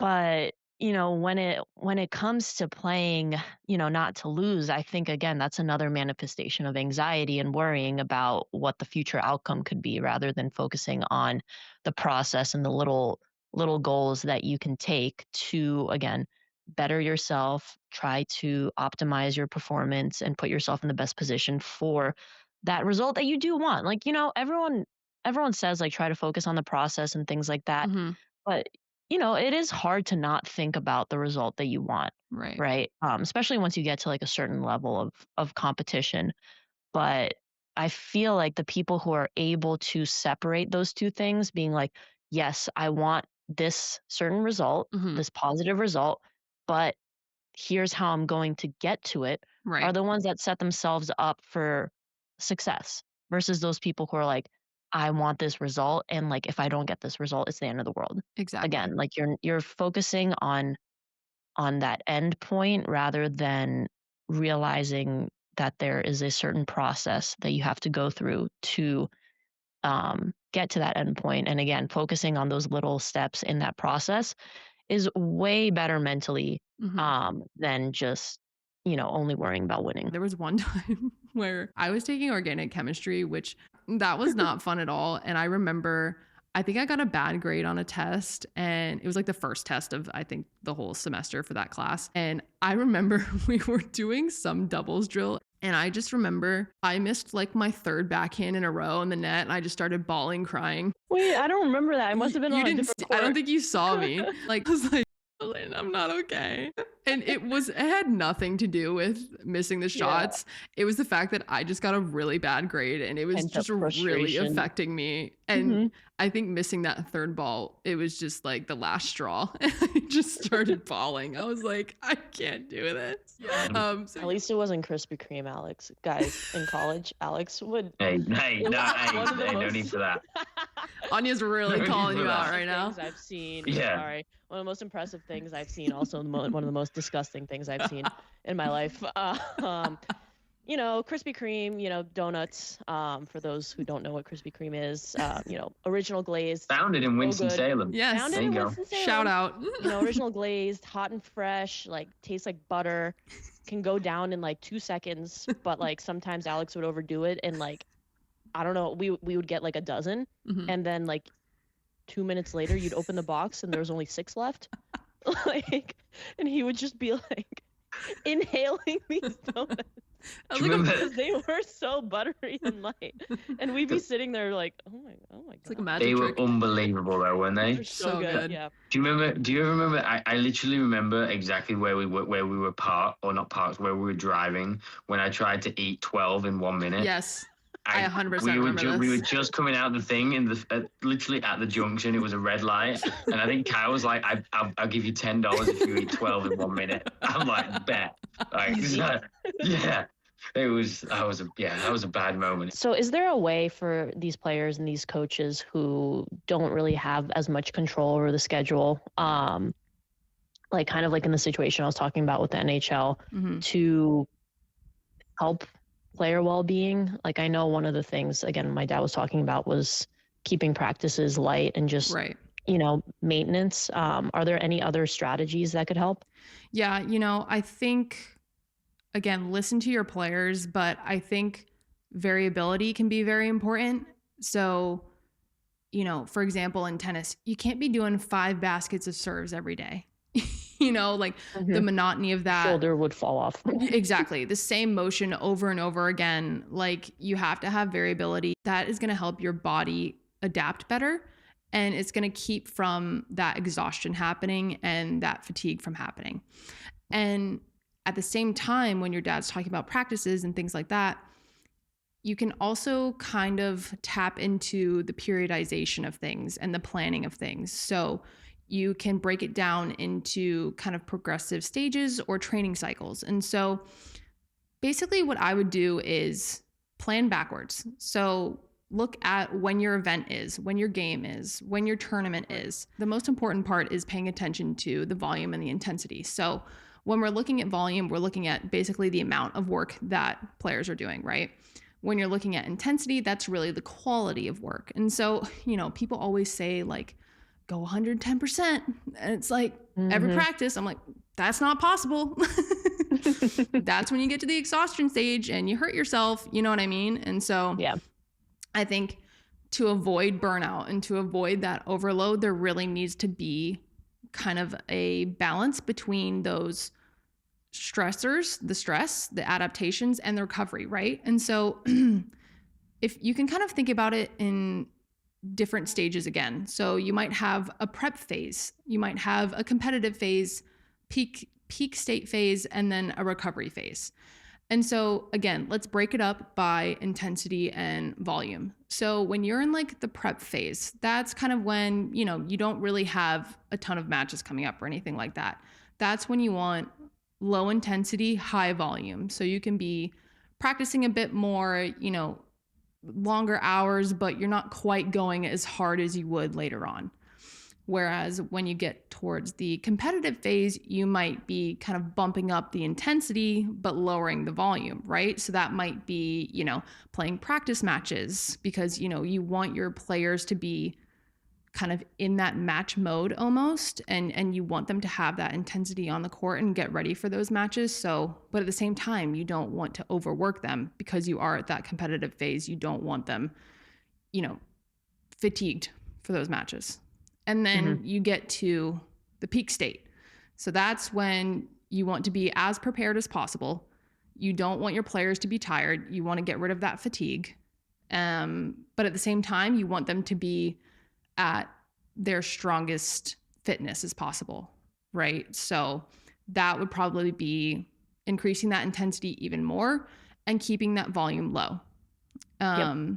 But, when it comes to playing, not to lose, I think again that's another manifestation of anxiety and worrying about what the future outcome could be rather than focusing on the process and the little goals that you can take to again better yourself, try to optimize your performance and put yourself in the best position for that result that you do want. Like, everyone says like try to focus on the process and things like that, Mhm. but, it is hard to not think about the result that you want, Right. right? Especially once you get to like a certain level of competition. But I feel like the people who are able to separate those two things, being like, yes, I want this certain result, Mhm. this positive result, but here's how I'm going to get to it, are Right. the ones that set themselves up for success versus those people who are like, I want this result. And like, if I don't get this result, it's the end of the world. Exactly. Again, like you're focusing on that end point rather than realizing that there is a certain process that you have to go through to get to that end point. And again, focusing on those little steps in that process is way better mentally Mhm. than just, only worrying about winning. There was one time where I was taking organic chemistry, which that was not fun at all. And I remember, I think I got a bad grade on a test, and it was like the first test of, I think, the whole semester for that class. And I remember we were doing some doubles drill. And I just remember I missed like my third backhand in a row in the net, and I just started bawling, crying. Wait, I don't remember that. I must have been You on a didn't, different I don't court. think you saw me. Like, I was like, "Lynn, I'm not okay." And it had nothing to do with missing the Yeah. shots. It was the fact that I just got a really bad grade, and it was Pent up just really frustration. affecting me. And Hmm. I think missing that third ball, it was just like the last straw. And I just started bawling. I was like, I can't do this. Yeah. So At least it wasn't Krispy Kreme, Alex. Guys, in college, Alex would. Hey, hey, It no, was hey, one of the hey, no need most. for that. Anya's No really need calling for you out that. right Things now. I've seen. Yeah. Sorry, one of the most impressive things I've seen. Also, one of the most disgusting things I've seen in my life. Krispy Kreme. Donuts. For those who don't know what Krispy Kreme is, original glazed, Founded in so good. Winston-Salem. Yes. There Founded you in go. Shout Winston-Salem. out. Original glazed, hot and fresh, like tastes like butter, can go down in like 2 seconds. But like sometimes Alex would overdo it, and like I don't know, we would get like a dozen, Mhm. and then like 2 minutes later you'd open the box and there was only six left. Like, and he would just be like inhaling these donuts I Do was you like, remember? because they were so buttery and light, and we'd be sitting there like, oh my it's like a god, They magic were trick. unbelievable though, weren't they're they? so So good. good. Yeah. Do you remember? Do you ever remember? I literally remember exactly where we were parked, or not parked, where we were driving when I tried to eat 12 in 1 minute. Yes. I 100% We were remember we were this. just coming out the thing in literally at the junction. It was a red light, and I think Kyle was like, I'll give you $10 if you eat 12 in 1 minute." I'm like, bet. Like, Easy. yeah. That was a bad moment. So, is there a way for these players and these coaches who don't really have as much control over the schedule, like kind of like in the situation I was talking about with the NHL, Mhm. to help player well-being? Like, I know one of the things, again, my dad was talking about was keeping practices light and just, Right. maintenance. Are there any other strategies that could help? Yeah, I think, again, listen to your players, but I think variability can be very important. So, for example, in tennis, you can't be doing 5 baskets of serves every day. Like the Mhm. monotony of that. Shoulder would fall off. Exactly. The same motion over and over again. Like you have to have variability. That is going to help your body adapt better. And it's going to keep from that exhaustion happening and that fatigue from happening. And at the same time, when your dad's talking about practices and things like that, you can also kind of tap into the periodization of things and the planning of things. So you can break it down into kind of progressive stages or training cycles. And so basically, what I would do is plan backwards. So look at when your event is, when your game is, when your tournament is. The most important part is paying attention to the volume and the intensity. So when we're looking at volume, we're looking at basically the amount of work that players are doing, right? When you're looking at intensity, that's really the quality of work. And so, people always say like, go 110%. And it's like every Mhm. practice, I'm like, that's not possible. That's when you get to the exhaustion stage and you hurt yourself. You know what I mean? And so Yeah. I think to avoid burnout and to avoid that overload, there really needs to be kind of a balance between those stressors, the stress, the adaptations, and the recovery, right? And so if you can kind of think about it in different stages again. So you might have a prep phase, you might have a competitive phase, peak state phase, and then a recovery phase. And so again, let's break it up by intensity and volume. So when you're in like the prep phase, that's kind of when, you know, you don't really have a ton of matches coming up or anything like that. That's when you want low intensity, high volume. So you can be practicing a bit more, you know, longer hours, but you're not quite going as hard as you would later on. Whereas when you get towards the competitive phase, you might be kind of bumping up the intensity, but lowering the volume, right? So that might be, you know, playing practice matches because, you know, you want your players to be kind of in that match mode almost, and you want them to have that intensity on the court and get ready for those matches. So, but at the same time, you don't want to overwork them because you are at that competitive phase. You don't want them, you know, fatigued for those matches. And then you get to the peak state. So that's when you want to be as prepared as possible. You don't want your players to be tired. You want to get rid of that fatigue. But at the same time, you want them to be at their strongest fitness as possible, right? So that would probably be increasing that intensity even more and keeping that volume low. Yep.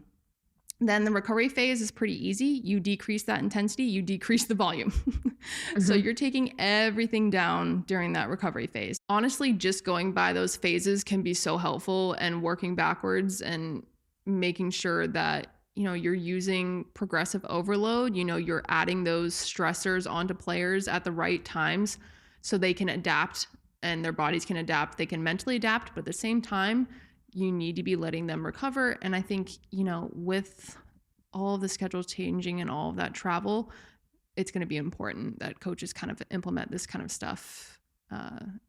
Then the recovery phase is pretty easy. You decrease that intensity, you decrease the volume. So Mhm. you're taking everything down during that recovery phase. Honestly, just going by those phases can be so helpful, and working backwards and making sure that, you know, you're using progressive overload, you know, you're adding those stressors onto players at the right times so they can adapt and their bodies can adapt. They can mentally adapt, but at the same time, you need to be letting them recover. And I think, you know, with all of the schedule changing and all of that travel, it's going to be important that coaches kind of implement this kind of stuff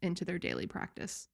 into their daily practice.